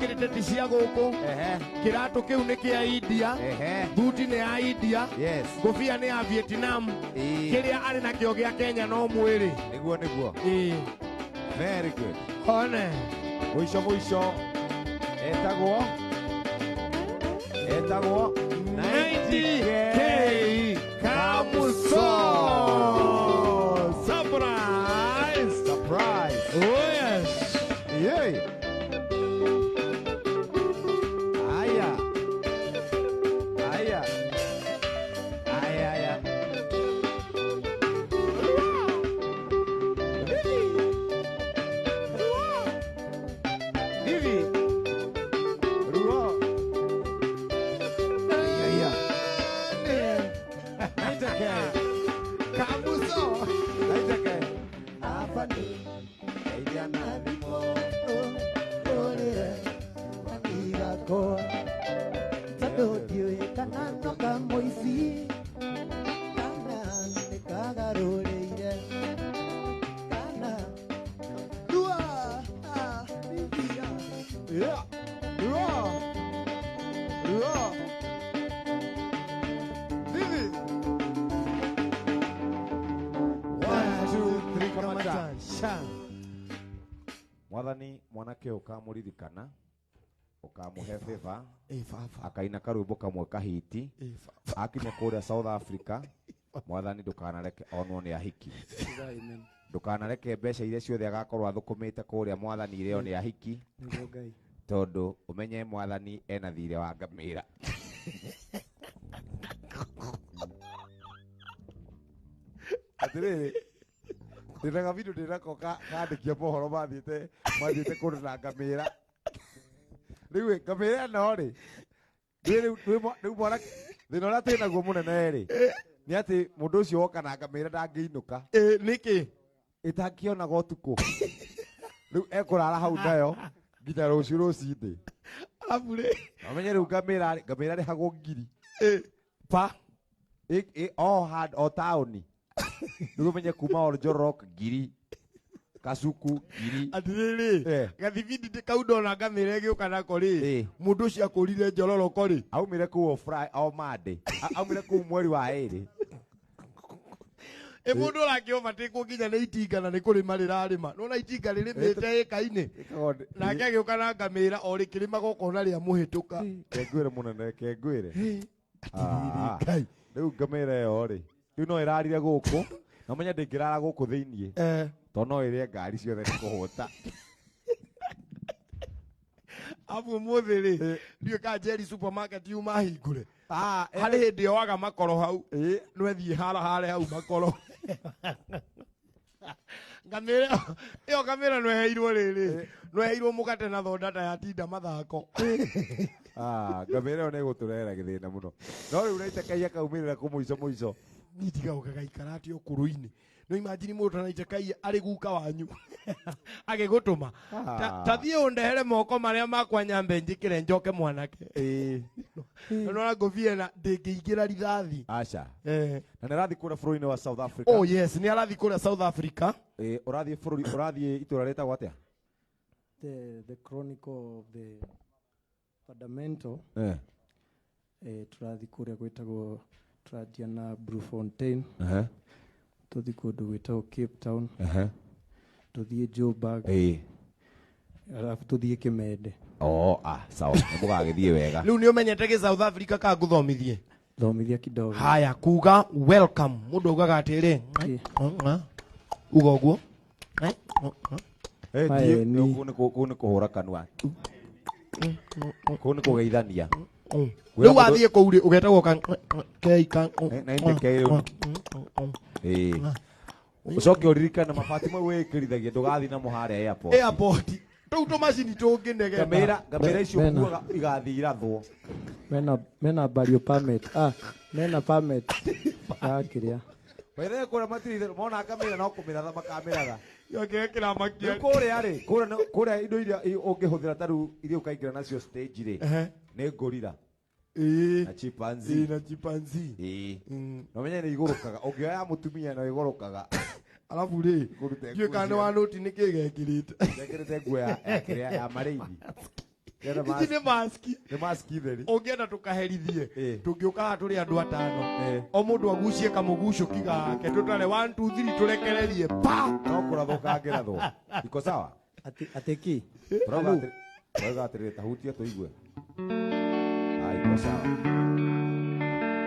ekirite tisia guku kiratu kiu ni kia India buti ni ya India ngofia ni ya Vietnam kiria ari na kio gia Kenya no mwiri niguo very good one mwisho etagwo 90K Kamuso surprise oh yes yay aya mwathani mwanake ukamuririkana ukamuhe favor akaina karwimbo kamwe kahiti akinya kuria South Africa mwathani ndukanareke onwo ni ahiki ndukanareke mbeca iria ciothe agakorwo athukumite kuria mwathani irio ni ahiki tondu umenye mwathani ena thire wa ngamira atiriri ndiraga video ndirako kandikia mohoro mathiite kurira ngamira riu ngamira no ri riu mwana thina uria twina guo munene ri ni ati mundu ucio woka na ngamira ndangiinuka niki itakionaga utuku riu ekurara hau nayo nginya rucindi abure amenye riu ngamira ri hago ngiri pa o had o taoni ndugu menye kuma Oljorok ngiri Kasuku ngiri atiriri gathibindi ndikaundona ngamira giuka nako ri mundu ucio akurire njororoko ri aumire ku o Monday aumire ku mweri wa eri mundu rakio tiku nginya ni itinga na ni kurima rirarima nona itinga ririmite ikaini nake agiuka na ngamira o rikirima gokona ria muhituka kengwire munene kengwire atiriri riu ngamira yo ri riu no irarire guku na menya ndingirara guku thiini to no irie ngari ciothe ni kuhuta abu muthiri ndio ka Jerry supermarket yuma hingure hari hindi oaga makoro hau no ethie hara hau makoro ngamira no heirwo riri no heirwo mugate na thondata ya tinda mathako ngamira ne guturera githina muno no riu naite kai akaumirira ku muico nitiga ukagaikara ati okuruini no imagine mundu anaite kai ari guka wanyu agigutuma tathie undehere moko maria makwa nyambe njikire njoke mwanake no ngofia na ndingiingira rithathi acha na nirathi kura bururi-ini wa South Africa oh yes ni arathi kura South Africa urathi itura retagwo atia the Chronicle of the Fundamental turathi kuria gwitagwo turathia na Bloemfontein tuthi kundu gwitagwo Cape Town tuthie Joburg alafu tuthie Kimende sawa mugagithie wega riu ni umenyete gi South Africa ka nguthomithie thomithia kidogo haya kuga welcome mundu ugaga atiri uga uguo ku ni kuhura kanua ku ni kugeithania riu wathie kuri ugetagwo keika ucoke uririkane mabati mau wikirithagia ndugathi na muhare airport tu macini tungindege ngamira icio kuaga igathi irathwo mena barrio permit mena permit akiria wethe kura matiri mona ngamira no kumiratha makamiraga yogekira makia kuria ri kuria indo iria ungihuthira taru iria ukaingira nacio stage ri ni ngorira na chimpanzee no menya ni igurukaga ungioya mutumia na igurukaga alafu ri ndio kana wa noti nikigekirite nguo ya kiria ya marĩithi Ici nĩ maski. Nĩ maski theri. Ũngĩenda tũkaherithie. Tũngĩũka haha tũrĩ andũ atano. O mũndũ agucie kamũgucũki gake. Tũtare 1 2 3 tũrekererie. Pa! No kũrathũka ngĩrathwo. Iko sawa? Ateki. Turauga atĩrĩrĩ tahutie tũigue. Iko sawa.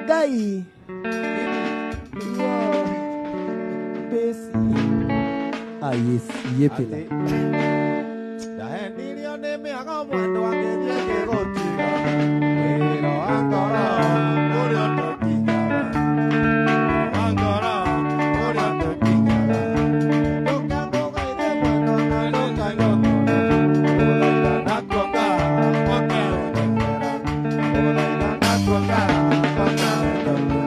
Ngai. Besi. Yes, yepela. Ndahendirio nĩ mĩago mwendwa ngĩthiĩ ngĩgũtiga. Wĩra wa ngoro ũrĩa tũkinyaga. Wa ngoro ũrĩa tũkinyaga. Ndũkangũgeithie mwendwa na ndũkangũkũra. Ũthaitha ndakuonga ũkeũndengera. Ũthaitha ndakuonga ũkeũndengera.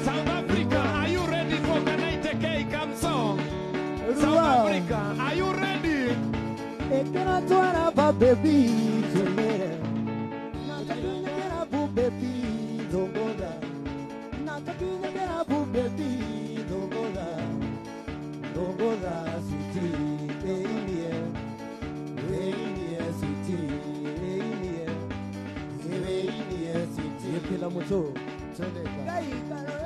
South Africa, are you ready for Kanaite K Come song? South Africa, are you ready? Ekera twara ba baby tumere. Nakakinya kera bu baby dongola. Nakakinya kera bu baby dongola. Dongola city India. India city India. India city. Yepela moto. Gai karo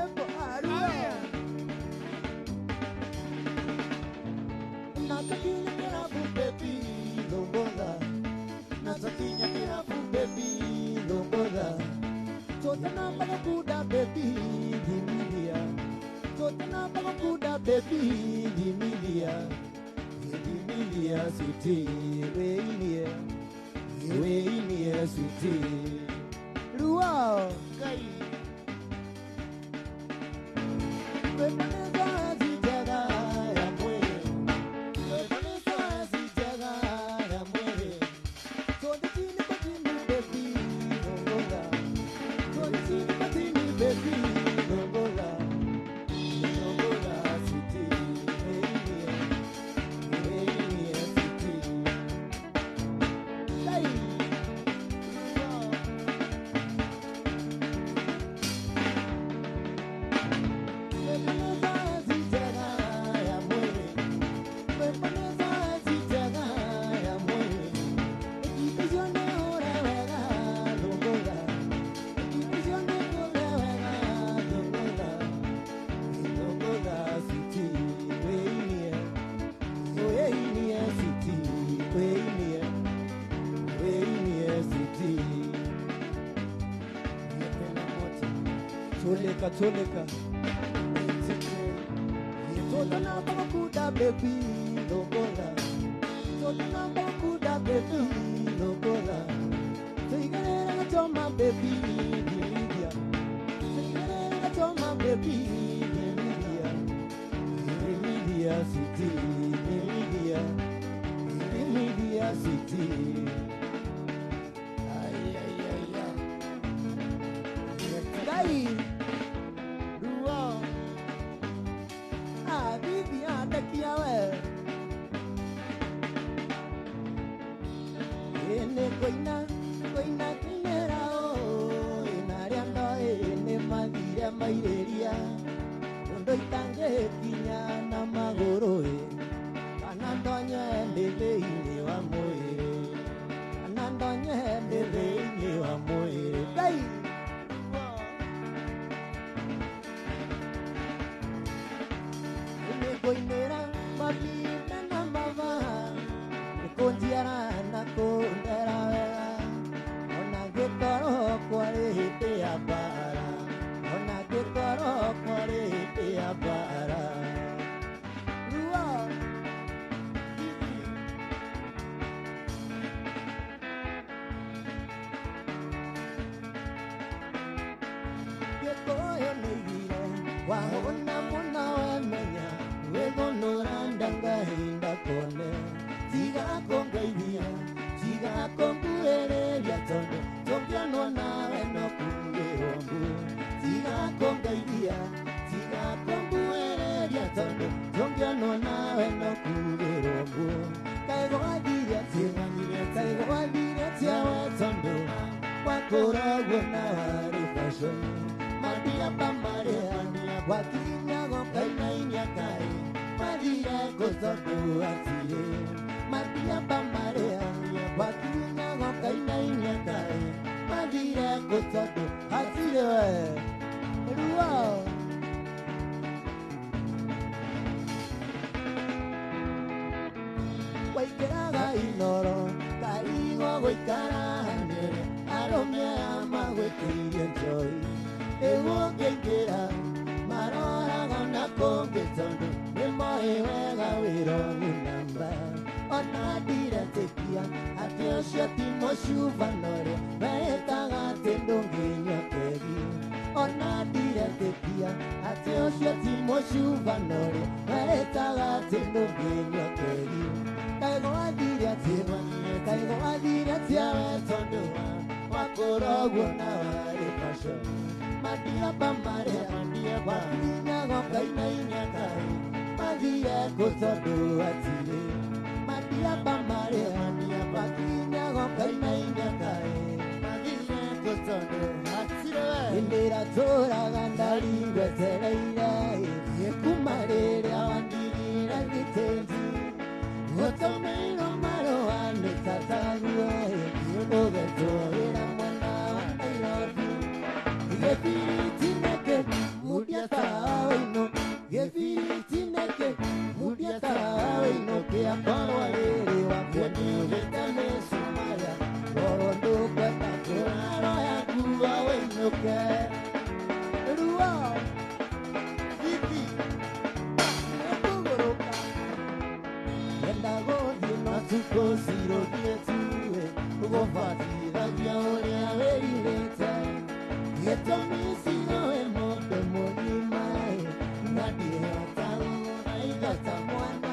arua. Nakakinya kera bu baby dongola. Nakakinya kera bu baby dongola. Sotana bagakuda baby dimilia. Sotana bagakuda baby dimilia. Dimilia city India city. Luau gai. Toleka Totana bakuda baby logola. Totana bakuda baby logola. Tigana toma baby Lydia. Tigana toma baby Lydia city Lydia city. Ay Koina kinera o inariando ene magira maireria ondo itange kinya na magoro anandonya ndele wa moire anandonya ndele wa moire kai ene koinera mami na mama konjiara na kondera Kwarete abara, ona kekoro kwarete abara. Rua. wahona muna wemenya wegonora ndangahinda kone tiga kongeithia tiga konguereria tondo tongianwo nawe no kungirombu tiga kongeithia tiga konguereria tondo tongianwo nawe no kungirombu kaigwathire tiawe tondo wakoragwo na wari fashion madia pamaria wakinyago kainainia kai madia kotondo atire madia pamaria wakinyago kainainia kai madia kotondo atire wow waikeraga inoro kaigo goikara handere aromia magwetirie njoi ewo ngengera maroraga na kongetondo nimoe wega wirogu namba ona ndiretekia ati ucio ti mucubanore wetaga ati ndunginywa kegi ona ndiretekia ati ucio ti mucubanore wetaga ati ndunginywa kegi kaigwathire tiawe tondo wakorogwo na wari fasho madia pamare wakinyago kainainia kai mathire kotondo atire madia pamare wakinyago kainainia kai mathire kotondo atire indira toraga ndaringwetereire yekumarire wandirira gitenzi Otomeiro maroane tatague Ogetorera mwana wa Nairobi Gefiritineke mudia tawaino Gefiritineke mudia tawaino Kia parwalere wakweni ugetane sumaya Orondo kweta kuraro ya kuwa weinoke Rua Vipi Ekugoroka Tuko zero dietue, ugo fatira giaoria veirete. Yeto misino emote monimae, nadie atauna igata mwana.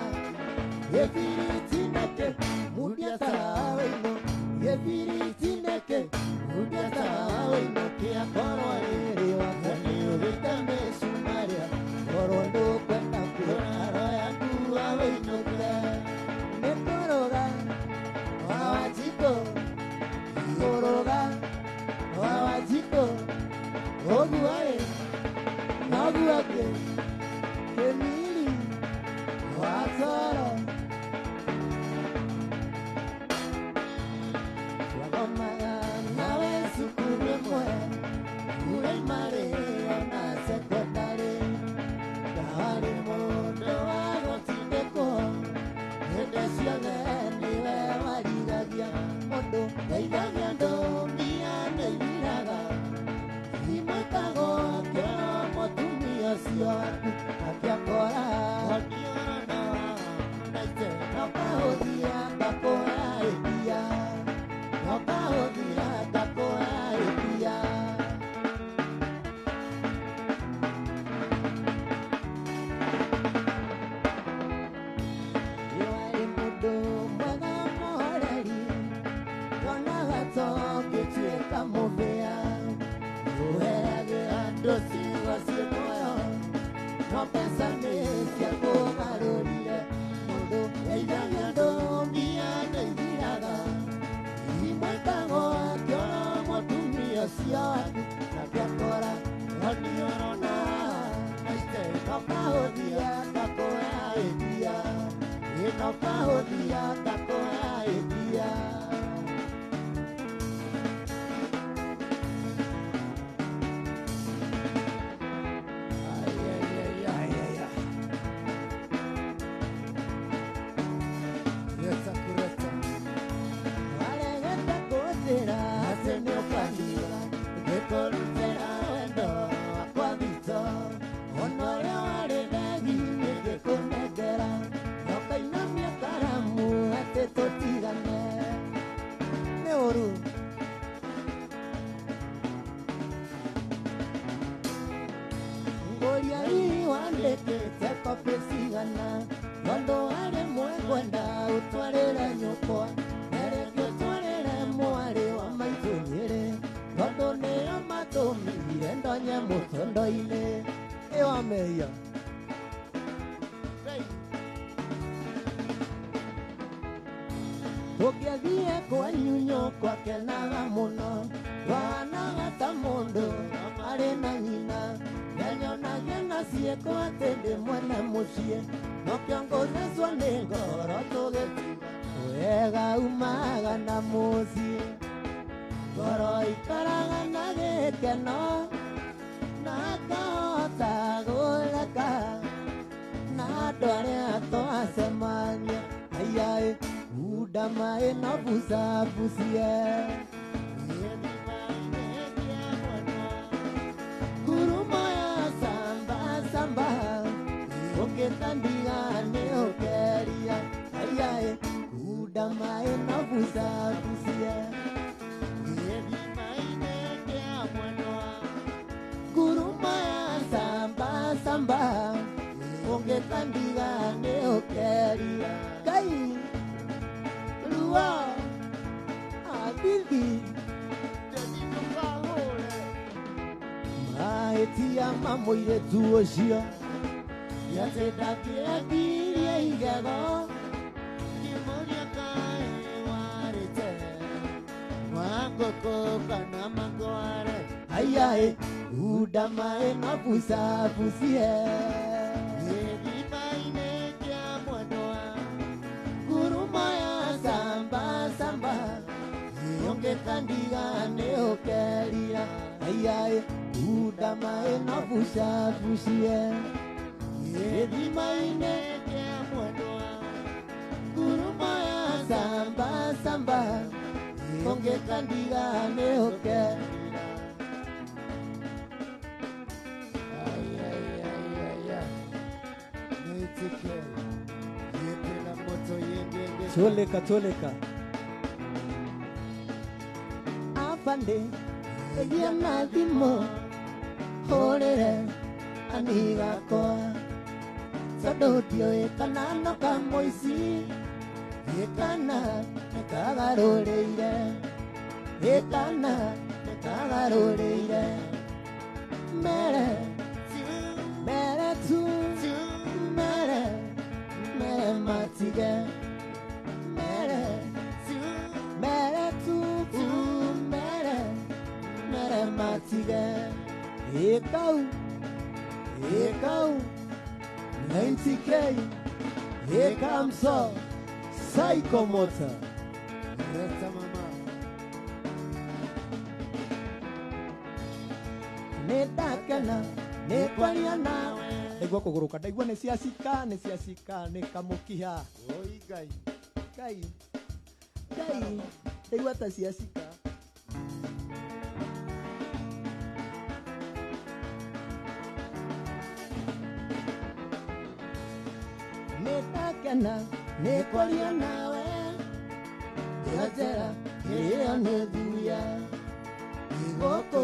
Yefiritineke, mudia tawaino. Yefiritineke, mudia tawaino. Kia koro aere wakani uvitame sumaria. Korondo kwenda kuraro ya kuwa weinote. Wawajiko Oguae Naguake Emili Watara Wagomaga nawe sukure mwe Ure mare ona sekondare Kawari mondo wagotindeko Edesione niwe warigavia Mondo Eidavia ndo Akiakora Akiona Naite Nakahodia Takora Edia Nakahodia Takora Edia Yoari mudo Mwaga moreri Kona gato Ketueka movea Uherage Andosi Wasimoya No pensames que algo maroría Mundo ella me andó miana y mirada Y muertago a que oramos tu miración La que ahora no ni orona Este no pago día taco el día Y no pago día taco el día Te Muriari wandĩkĩte kopi cigana tondũ arĩ mwĩkwenda ũtwarĩre nyũkwa nereke ũtwarĩre mwarĩ wa maitũ Nyĩrĩ tondũ nĩo matũmire ndonye mũtũndo-inĩ ĩyo ameia tũngĩthiĩ kwanyu nyũkwa kenaga mũno wahanaga ta mũndũ arĩ na nyina nyanyonagia na ciĩko atĩ ndĩ mwene mũciĩ nokĩo ngũthecwo nĩ ngoro tũgĩtiga wega umaga na mũciĩ ngoro ikaraga na gĩkeno na ngahota gũreka na andũ arĩa twacemania aiaĩ Uda mae na busa busie Kuruma ya samba samba Oketandiga ne okeria Ayae Uda mae na busa busie Kuruma ya samba samba Oketandiga ne okeria Kai Bibi Maetia mamũirĩtu ũcio Yatĩndakĩendirie igego Kĩmoria kaĩ warĩte Wa ngũkũ kana mangware Aiaĩ Uda maĩ na busa busie Gĩthima-inĩ kĩa mwendwa Kuruma ya samba samba Ongetandiga ne okeria Aiaĩ Uda maĩ na busa busie Gĩthima-inĩ kĩa mwendwa Kuruma ya samba samba Ongetandiga ne okeria Toleka toleka Afande Egia na thimo Horere Aniga koa Tondũ ndiũĩ kana no kamũici Gĩkana nĩkagarũrĩire Gĩkana nĩkagarũrĩire Mere Mere tu Mere Mere matige Mere tu Mere matige Ekau 90K Here comes up Psychomotor Resta mama Nedakana Nekwaria nawe Ndaigua kũgũrũka ndaigua nĩ ciacika nĩ kamũkiha oi Ngai ndaigua ta ciacika Nedakana Nekwaria nawe Yajera Ĩyo nĩ thuya Igoko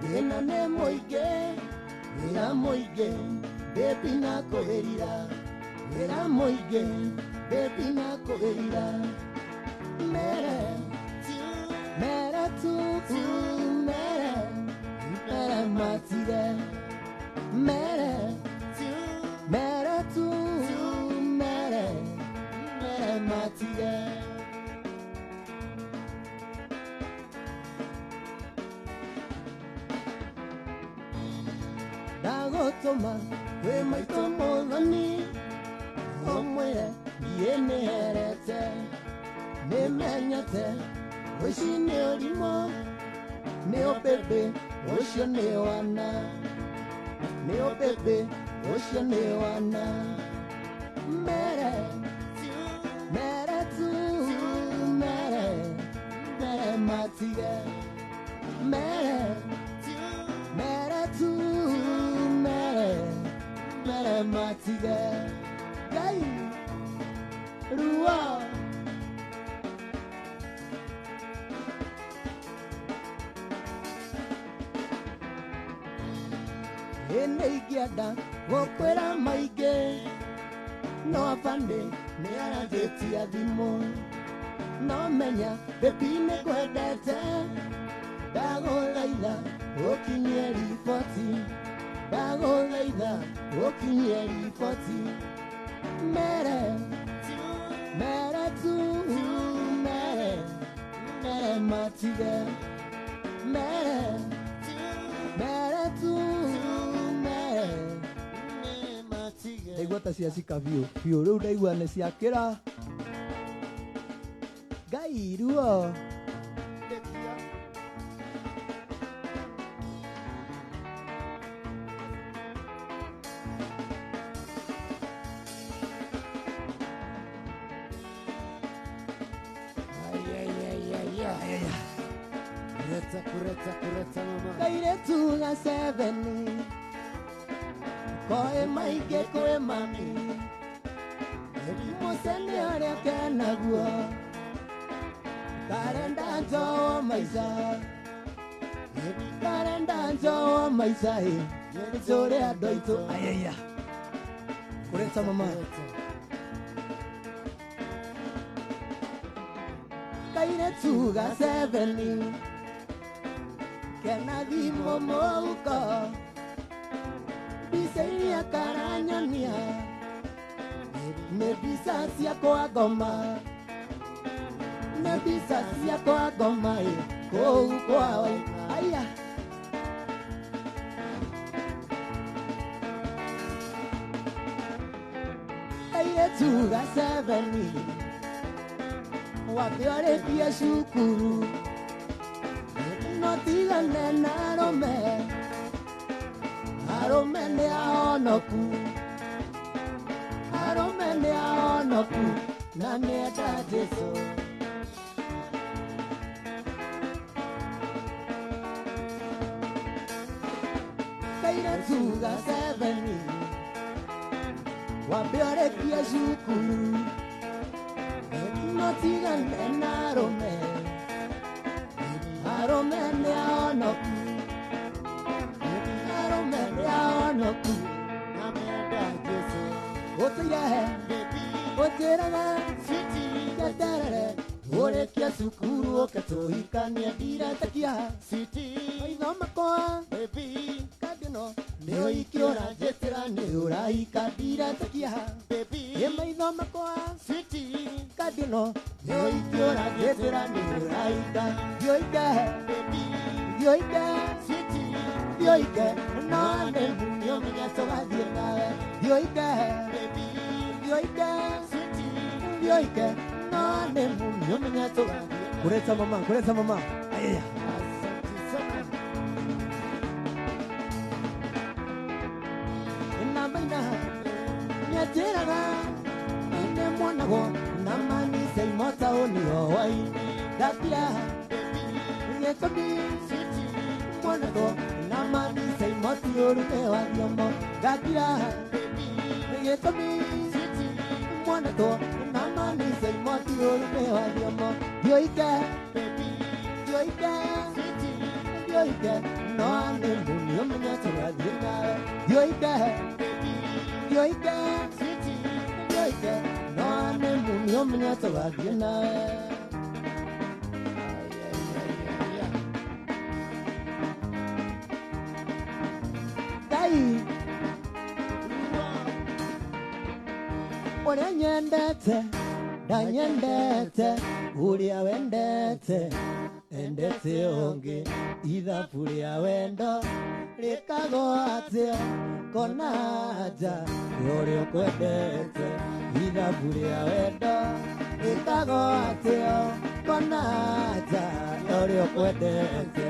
Wĩna nĩ mũingĩ Wĩra mũingĩ Baby na kũgĩrira Wĩra mũingĩ Baby na kũgĩrira Mere tu Mere matige Mere tu Mere matige Dagotoma we maitũ mũthoni Omwĩre niĩ nĩherete Nĩmenyete ũci nĩ ũrimũ Nĩo bebe ũcio nĩ wana Nĩo bebe ũcio nĩ wana Mere tu Mere matige Mere tu Mere matige Gai Rua ene igienda gokwera maige no afande ni aranjetia thimo no menya baby ni kwendete ndaguthaitha ukinyie riboti ndaguthaitha ukinyie riboti mere tu mere matige mere tu mere matige ndaigua ta ciacika biũ rĩu ndaigua nĩ ciakĩra Ngai ruo kureta mama Kaire tuga 7 koe maige koe mami Musene aria kenaguo Karenda njowo maisha Karenda njowo maisha Nijore andũ aitũ ayaya kureta mama Kaire tuga 7 Kena thimo mũhuko Mbica-inĩ akaranyonia Nĩ mbica ciakwa ngoma Nĩ mbica ciakwa ngoma kũu kwao aya Kairĩtu ga 7 wambĩorĩtie cukuru Notigane na arũme nĩ ahonoku na nĩenda Jesũ Kairĩtu ga 7 wambĩorĩtie cukuru Notigane na arũme nĩ ahonoku na nĩenda Jesũ Ũtĩraga Geterere Ũrĩkia cukuru ũke tũhikanie ndiretakia Maitho makwa Kandino nĩ ũhiki ũranjĩtĩra nĩ ũrahika ndiretakia Maitho makwa Kandino nĩ ũhiki ũranjĩtĩra nĩ ũrahika Dioike no anemu nĩ ũmenya tũgathiĩ nawe Dioike no anemu nĩ ũmenya tũgathiĩ kureta mama ayaya Namaina nĩanjĩraga nĩ mwanagwo na manise imotaũni o hwainĩ Ndakira gĩtũmi mwanagwo na manise imoti ũrume wa thiomo Ndakira gĩtũmi mwanagwo na manise imoti ũrume wa thiomo Dioike no anemu nĩ ũmenya tũgathiĩ nawe Dioike no anemu nĩ ũmenya tũgathiĩ nawe Ngai ũrĩa nyendete ndanyendete ũrĩa wendete endete ũngĩ ithabu rĩa wendo rĩkagwo atĩa kona nja ũrĩa ũkwendete ithabu rĩa wendo rĩkagwo atĩa kona nja ũrĩa ũkwendete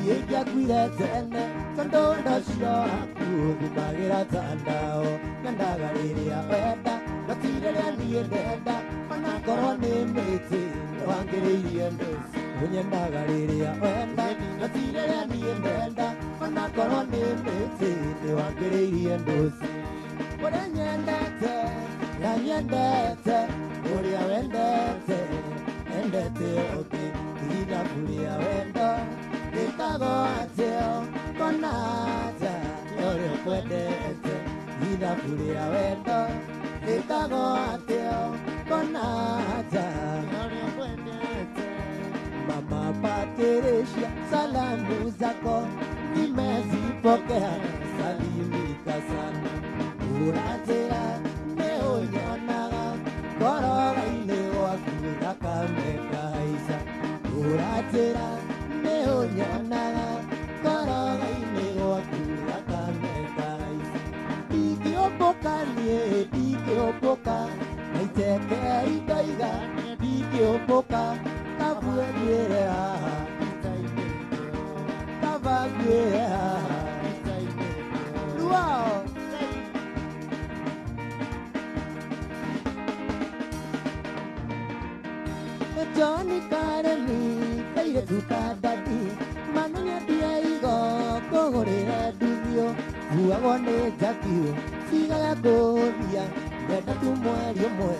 Nĩnjakuire tene tondũ ndocio aku thumagĩra tandao nyendaga rĩrĩa wenda gũtirĩ rĩa niĩ ndenda ona korwo nĩ mĩtĩ wangĩrĩirie ndũci nyendaga rĩrĩa wenda gũtirĩ rĩa niĩ ndenda ona korwo nĩ mĩtĩ wangĩrĩirie ndũci ũrĩa nyendete na nyendete ũrĩa wenda wendete oke ithabu rĩa wendo rĩtagwo atĩa kona nja ũrĩa ũkwendete ithabu rĩa wendo rĩtagwo atĩa kona nja ũrĩa ũkwendete. Mama Patricia, salamu zako nimezipokea, salimika sana. Unatera neonyonaga koroga-inĩ gwaku gakameka haica. Unatera neonyonaga koroga-inĩ gwaku gakameka haica. Ndingĩũmbũka niĩ ndingĩũmbũka naiteke indoiga ndingĩũmbũka kabuĩrĩre haha kababuĩre haha luao. Johnny Karemi kairetu kadadi mamenye ndia igo kũgũrĩre nduthio nguagwo nĩ njakio cigaga ngũthia nyenda tu mweri ũmwe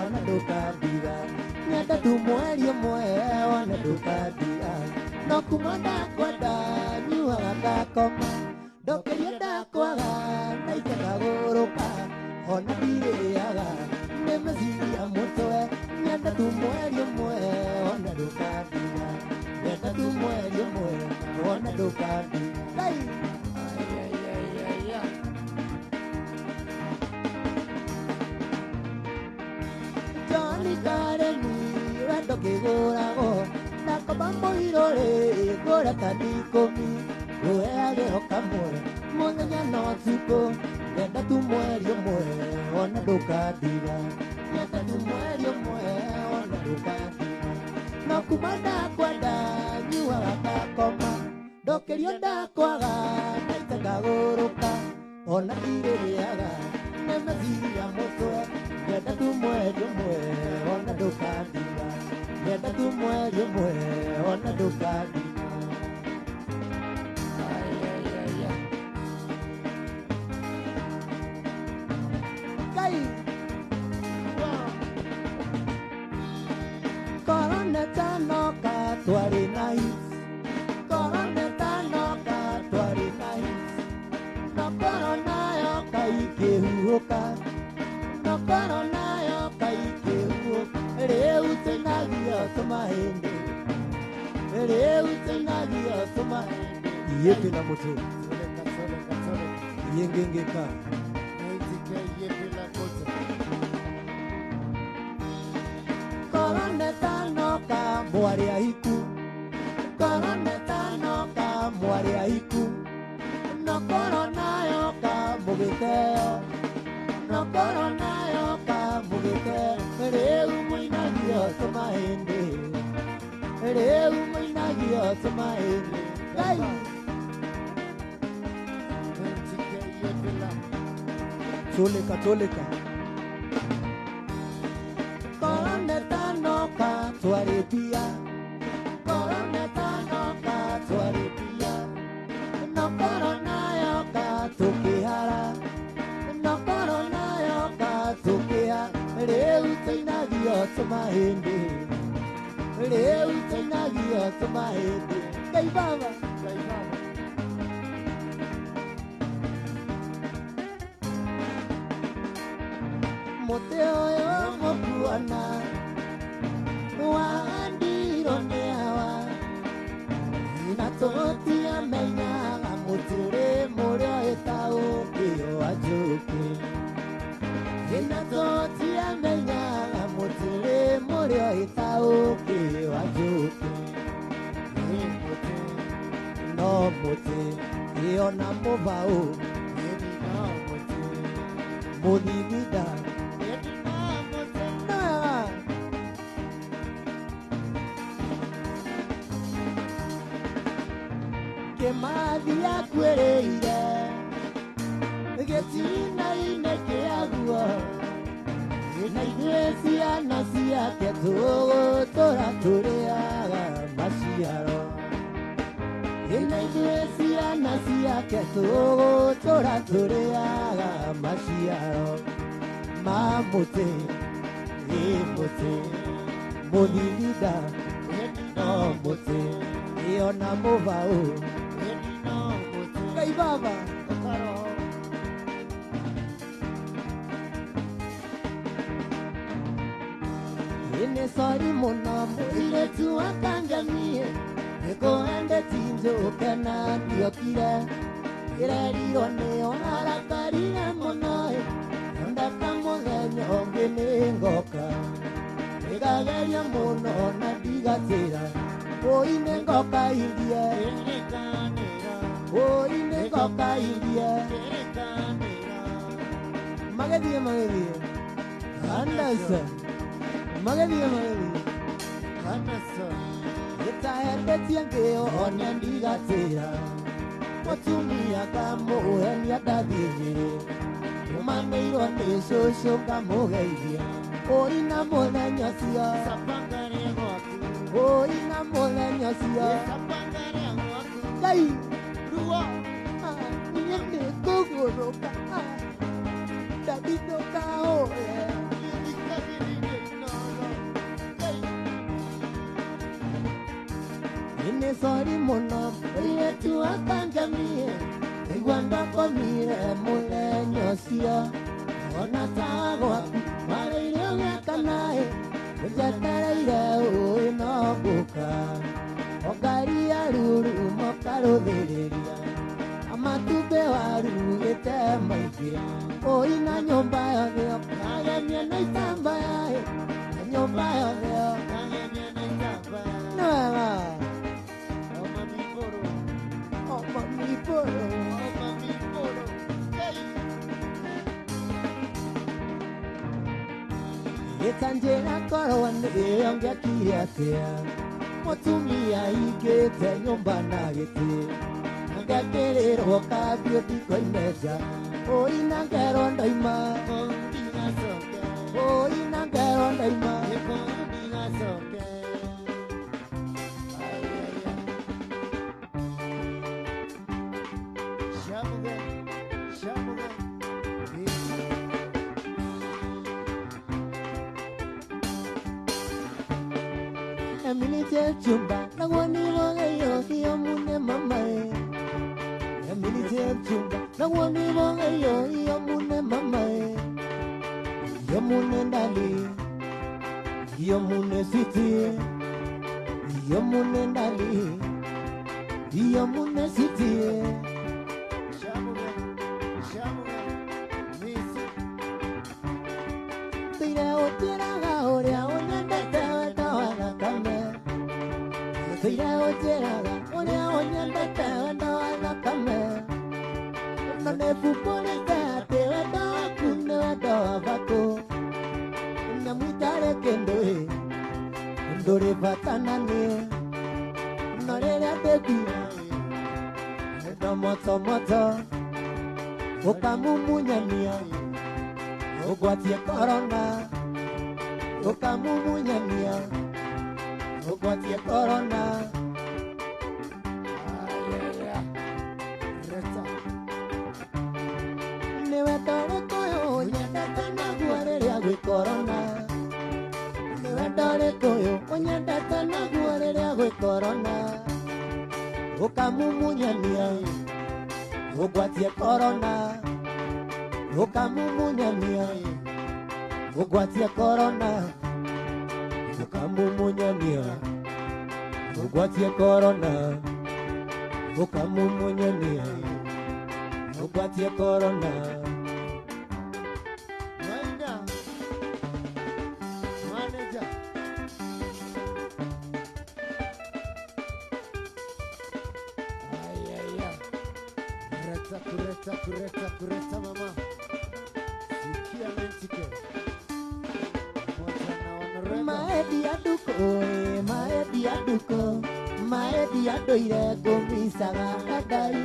ona ndũkandiga nyenda tu mweri ũmwe ona ndũkandiga no kuma ndakwenda nyuaga ndakoma ndokeria ndakwaga naitega gũrũka ona ndirĩaga nĩ meciria mũtwe nyenda tu mweri ũmwe ona ndũkandiga nyenda tu mweri ũmwe ona ndũkandiga. Johnny Karemi wendo kĩgũragwo nakoma mũirũrĩ ngũra tanikũmi ngũheagĩho kamwe mũthenya na ũtukũ nyenda tu mweri ũmwe ona ndũkandiga nyenda tu mweri ũmwe ona ndũkandiga no kuma ndakwenda nyuaga ndakoma ndokerio ndakwaga naite ngagũrũka ona ndirĩrĩaga nĩ meciria mũtwe nyenda tu mweri ũmwe ona ndũkandiga nyenda tu mweri ũmwe ona ndũkandiga. Kai korone tanoka twarĩ na hits korone tanoka twarĩ na hits no korona yoka ikĩhuhũka no korona yoka ikĩhuhũka rĩu tũinagio tũmahĩndĩ rĩu tũinagio tũmahĩndĩ iyepi na mũtũ iyengengeka korone tanoka mwarĩ ahiku korone tanoka mwarĩ ahiku no korona yoka mũgĩteo no korona yoka mũgĩteo rĩu mũinagio tũmahĩndĩ rĩu mũinagio tũmahĩndĩ. Ngai tũlĩka tũlĩka korone tanoka twarĩ mbia korone tanoka twarĩ mbia no korona yoka tũkĩhara no korona yoka tũkĩha rĩu tũinagio tũmahĩndĩ rĩu tũinagio tũmahĩndĩ. Ngai baba Ngai baba mũtĩ ũyũ mũkuana wahandirwo nĩ hawa na tũtiamenyaga mũtĩ ũrĩ mũrĩa wĩtaũkĩo wa njũkĩ na tũtiamenyaga mũtĩ ũrĩ mũrĩa wĩtaũkĩo wa njũkĩ no mũtĩ ĩona mũbaũ mũthimida kĩmathi akwĩrĩire gĩtina-inĩ kĩaguo na ithuĩ ciana ciake tũgũtũra tũrĩaga maciaro na ithuĩ ciana ciake tũgũtũra tũrĩaga maciaro ma mũtĩ mũtĩ Mũthigida no mũtĩ Iona mũbaũ no mũtĩ Ngai baba ũkaro Ine sori mũno mũirĩtu akanjamie Nĩkũhende tinjũke na ndiokire Kĩrerirwo nĩo arakarire mũno Ndaka mũthenya ũngĩ nĩngoka Nĩgageria mũno na ndigatĩra Oi nĩngoka indie Oi nĩngoka indie Magethie Anderson Magethie Anderson Gĩtahendetie ngĩo one ndigatĩra Mũtumia kamũhenia ndathiĩ Umanĩirwo nĩ cũcũ ngamũgeithia Oi na mũthenya ũcio Oi na mũthenya ũcio Ngai ruo Niĩ nĩngũgũrũka Ndandithũka ũre Ine sori mũno Mũirĩtu akanjamie Igua ndakomire mũthenya ũcio Ona ta gwaku Marĩire ũgĩaka naĩ Ũnjetereire ũĩ no ngũka Ongaria ruru mokarũthĩrĩria Amatumbĩ warugĩte maingĩ Ũi na nyũmba yothe Kagemie na itambaya Na nyũmba yothe Kagemie na itambaya Nĩ wega Mamiporo Gĩkanjĩra korwo nĩyo ngĩakire atĩa Mũtumia ingĩte nyũmba na gĩtĩ Ngakĩrĩrwo kabio ndikoime nja Oi na ngero ndaima Oi na ngero ndaima Emilije chumba Nagwani mogeyo hiyo mune mamae Emilije chumba Nagwani mogeyo hiyo mune mamae Hiyo mune ndali Hiyo mune siti Hiyo mune ndali Hiyo mune siti Tira otiraga oria onyendete wendo wa kame Tira otiraga oria onyendete wendo wa kame None fuponete ate wendo waku nĩ wendo wa bako Nyamwitare kendũĩ ndũrĩ bata na niĩ No rĩrĩa ndĩmbia wendo moto moto Ũkamumunyania Ũgwatie korona Ũkamumunyania Ũgwatie korona Nĩ wendo ũrĩkũ ũyũ nyendete naguo rĩrĩa gwĩ korona Nĩ wendo ũrĩkũ ũyũ ũnyendete naguo rĩrĩa gwĩ korona Ũkamumunyania Ũgwatie korona Ũkamumunyania Ũgwatie korona Ũkamumunyania Ũgwatie korona Ũkamumunyania Ũgwatie korona Manager Kureta mama Sikia mentike Maedi aduko Maedi adoire ngũmicaga endai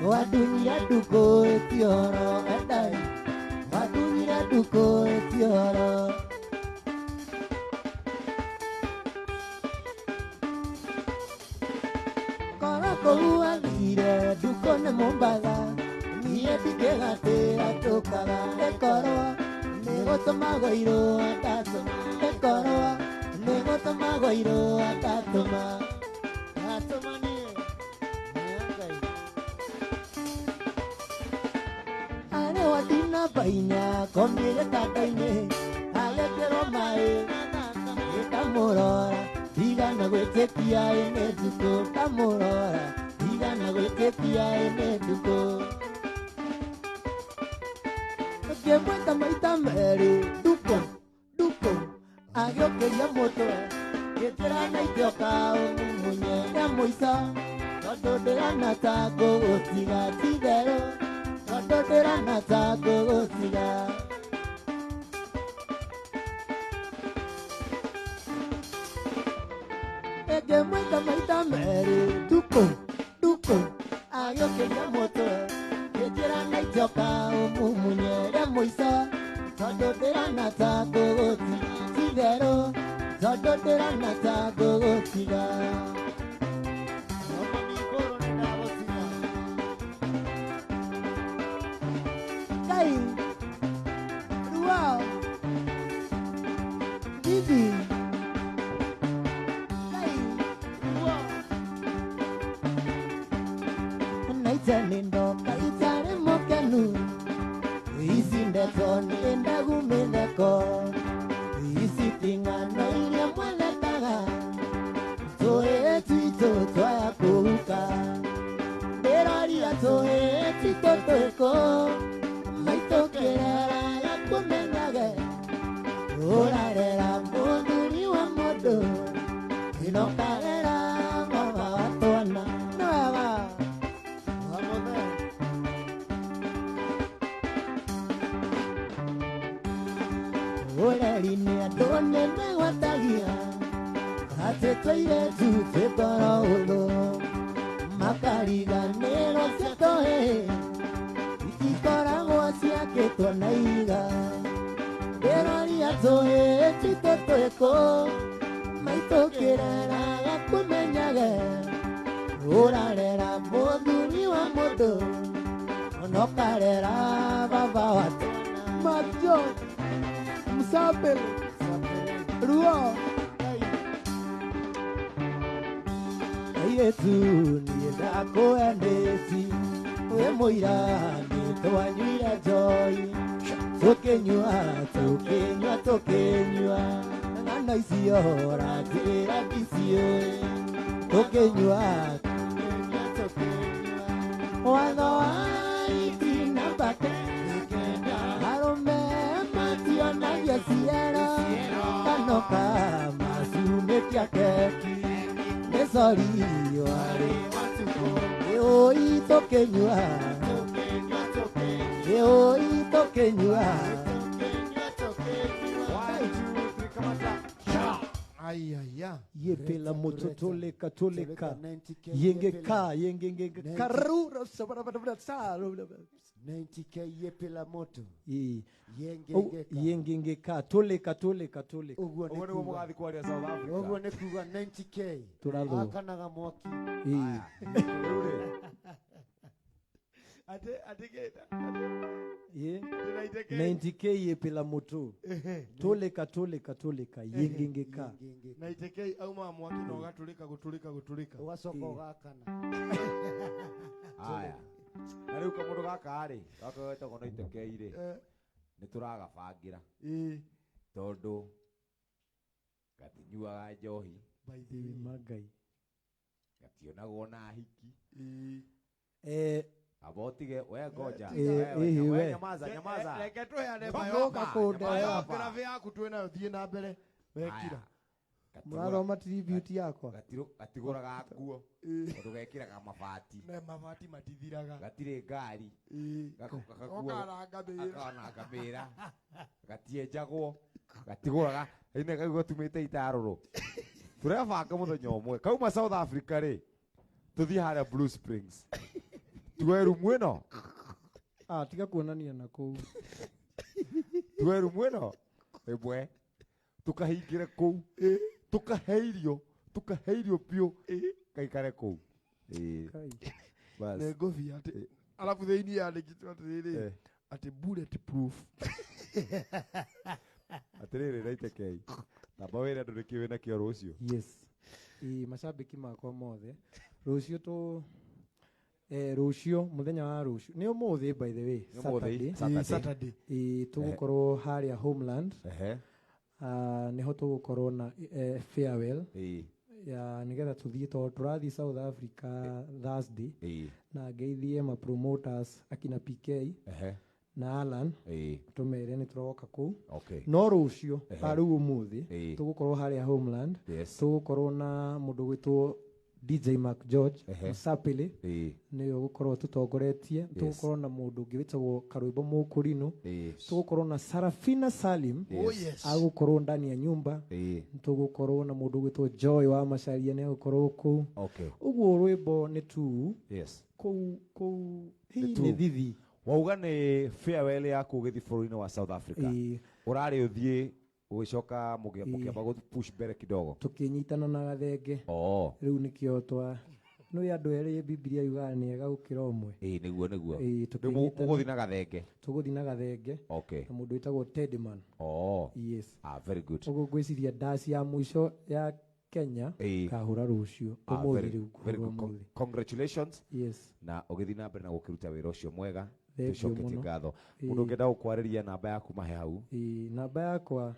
Wadunyire nduko etioro endai Wadunyire nduko etioro Koroko uathire nduko nĩ mũmbaga Niĩ ndingĩgatĩra tũkaga Ekorwo nĩ gũtũmagwo irũa ndatũma Ekorwo nĩ gũtũmagwo inya komire kataine agekero mai ikamurora igana gwetekia ene duko kamurora igana gwetekia ene duko kemweta maita meri duko agiokeria moto geterana itioka munyenya moisa Tododerana tago otiga tidero Tododerana tago otiga Ege mweta maita meri Duko Ayo kenya moto Geterana itioka umunyere moisa Tododerana tago otiga tidero Tododerana tago otiga Wow, Bibi, hey, wow. Naitanindo kaitare mokenu, isindeton endagumendeko, isitingana ile mwanataga, toe tuito toya kuka, deraria toe tuito toeko. Maitokerera kumenage orarera monduri wa modo inokarera mama watona naga amode orarine adone me watagia ate toire tu te parolo makariga nero setoe Hacia que tu naiga Deraria toe chito toeko Maito kerera ya kumenyage Urarera monduri wa modo Ono karera baba watona Majo Msapele Ruo Airetu nienda koendesi We moirani Tuanyira joy Tokenyua Ngana isiora Tira kisio Tokenyua Wano aitina bate Harome matio na yesiera Kanoka masume kia keki Nesori wari Eoi tokenyua Yo ito kenyua Ayaya Yepela moto toleka Yengeka Karura 90k yepela moto Yengeka toleka Ugo ni mugathi kwaria South Africa Ugo ne kuga 90k Akanaga mwaki Atiketa. Ye. 90k yepela moto. Toleka yengengeka. 90k auma mwaki no gatulika. Wasoko gakana. Aya. Na riu kamundu gaka ri, gaka wetagwo 90k ri. Ni turagabangira. Tondu gatinyuaga njohi. Baithiwi magai. Gationagwo na hiki. Abotige we goja we nyamaza reke tweane bayo grave yaku twena thie na mbere wekira muraroma tribute yakwa gatiguraga nguo ndugekiraga mabati na mabati matithiraga gatire ngari gakana ngamira gatienjagwo gatiguraga ine kaigua tumite itaruru turabanga muthenya umwe kauma South Africa ri tuthie haria Blue Springs Tuweru mweno. Tiga kuonania na kou. Tuweru mweno. Ebwe. Tukahingire kou. Tukaheirio pio. Kaikare kou. Bas. Negovi ate. Alafu theini yandikitwo atiriri. Ati bulletproof. Atiriri raitekei. Tamba wira ndurikiwe na kio rucio. Yes. Mashabiki makwa mothe. Rucio tu Rucio muthenya wa rucio ni umuthi by the way Saturday tugukorwo haria Homeland niho tugukorwo na farewell ya nigetha tuthie turathi South Africa Thursday na ngeithie ma promoters akina PK na Alan tumere ni turoka ku no rucio ariu umuthi tugukorwo haria Homeland tugukorwo na mundu gwitwo DJ Mark George Sapele ni ugukorwo tutongoretie tugukorwo na mundu ngivitagwo Karwimbo Mukurino tugukorwo na Sarafina Salim agukorwo ndani ya nyumba tugukorwo na mundu gwitwo Joy wa Macharia ni agukorwo ku uguo rwimbo ni tu ku hii ni thithi wauga ni farewell yaku ugithi bururi-ini wa South Africa urari uthie ugicoka mukiamba go push mbere kidogo tukinyitana na gathenge riu nikio twa no andu eri Biblia yuga ni ega gukira umwe niguo tuguthi na gathenge na mundu witagwo Tedman yes very good ugo gwiciria dasi ya mwisho ya Kenya kahura rucio very good congratulations na ugithi na mbere na gukiruta wira ucio mwega tucoketie ngatho mundu ngenda gukwariria namba yaku mahe hau namba yakwa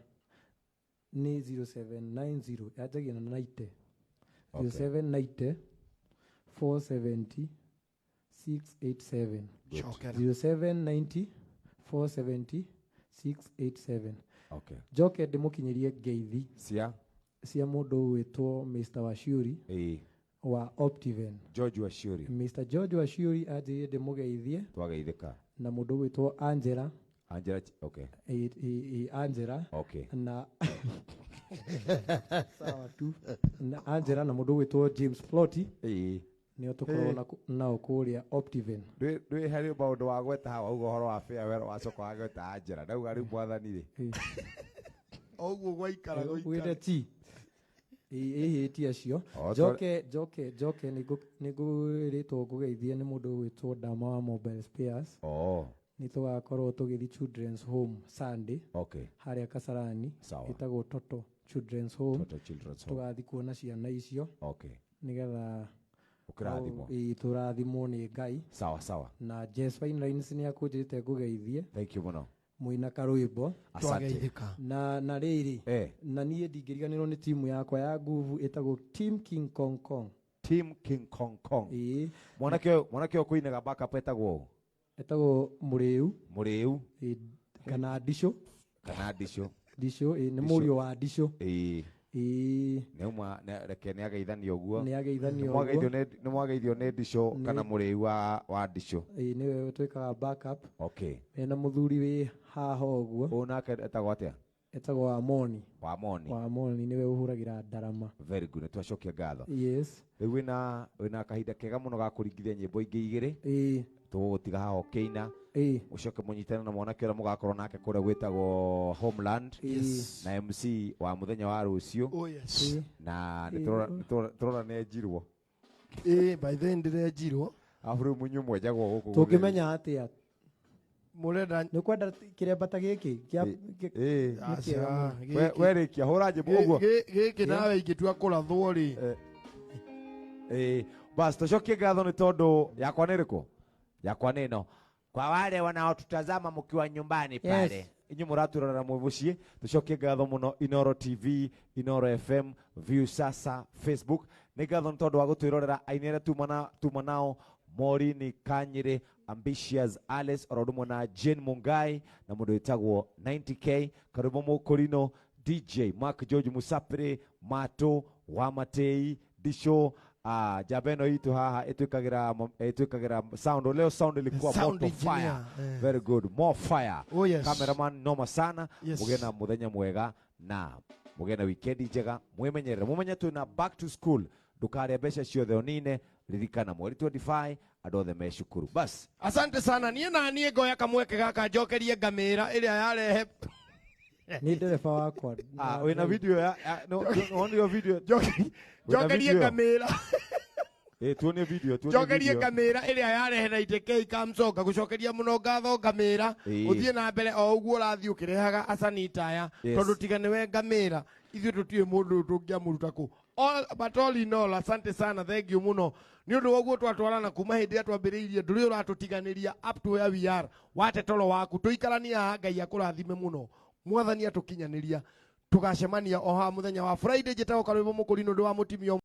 ni 0790 yajagia na 90 0790 470 687 0790 470 687 joke ndimukinyirie ngeithi cia mundu witwo Mr. Washuri wa Optiven George Washuri Mr. George Washuri aje ndimugeithie twageithika na mundu witwo Angela Angela na sawa tu na Angela na mundu witwo James Ploti ni tukorwo na okuria Optiven dwe hari maundu wa gweta hawa ugo horo wa farewell wacoka wa gweta Angela ndau ari mwathani ri oguo gwaikara gwire ti iti acio joke niguritwo ngugeithie ni mundu witwo Dama wa Mobile Spares ni tugakorwo tugithi Children's Home Sunday haria Kasarani itagwo Toto Children's Home tugathi kuona ciana icio nigetha turathimwo ni Ngai sawa na Jess Fine Lines ni akunjite ngugeithie thank you muno muina Karwimbo twageithika na riri na nie ndingiriganirwo ni timu yakwa ya nguvu itagwo Team King Kong Kong mwanake okuinaga backup etagwo Muriu kana Disho ni murio wa Disho neuma reke ni ageithanio guo ni mwageithio ni Disho kana Muriu wa Disho niwe twikaga backup na muthuri wi haha uguo unake etagwo atia etagwo Amoni niwe uhuragira Ndarama very good twacokia ngatho riu wina kahinda kega muno ga kuringithia nyimbo ingi igiri tugutiga haha okeina ucoke munyitana na mwanake ura mugakorwo nake kuria gwitagwo Homeland na MC wa muthenya wa rucio na niturora nejirwo by the end ndejirwo afuru munyu mwejagwo guku tungimenya atia murenda ni kwenda kirembata giki werikia hura njimbo uguo giki nawe ingitua kurathwo ri bas tucokie ngatho ni tondu yakwa niriku yakwa nino kwa wale wanaotutazama mkiwa nyumbani pale inyu muraturora mubucie tucokie ngatho muno Inoro TV Inoro FM View Sasa Facebook ni ngatho tondu wa gutwirorera ainire tuma nao Morini Kanyire Ambitious Alice orodumo na Jane Mungai na mundu witagwo 90K Karwimbo Mukurino DJ Mark George Musapire Mato Wamatei Disho jabeno itu haha etwikagira sound leo sound ilikuwa moto fire very good more fire cameraman noma sana mugena muthenya mwega na mugena weekend njega mwimenyerere mumenye twina back to school ndukare mbeca ciothe onine ririkana mweri 25 andu othe meshukuru bas asante sana nie ngoya kamweke gaka njokerie ngamira iria yarehe ni ndereba wakwa wina video ya no video jokerie ngamira tuone video jokerie ngamira iria yarehe na iteke ikamcoka gucokeria muno ngatho ngamira uthie na mbere o uguo rathi ukirehaga asanitaya tondu tigane we ngamira ithuĩ tũtiĩ mũndũ tũngĩamũruta kũ but all in all, asante sana, thank you muno. Ni undu woguo twatwarana kuma hindi ya twambiriirie nduri uratutiganiria up to where we are. Wate toro waku tuikarania Ngai akurathime muno. Mwathani atukinyaniria. Tugacemania o ha muthenya wa Friday jetago karwimbo mukurino ndu wa mutimio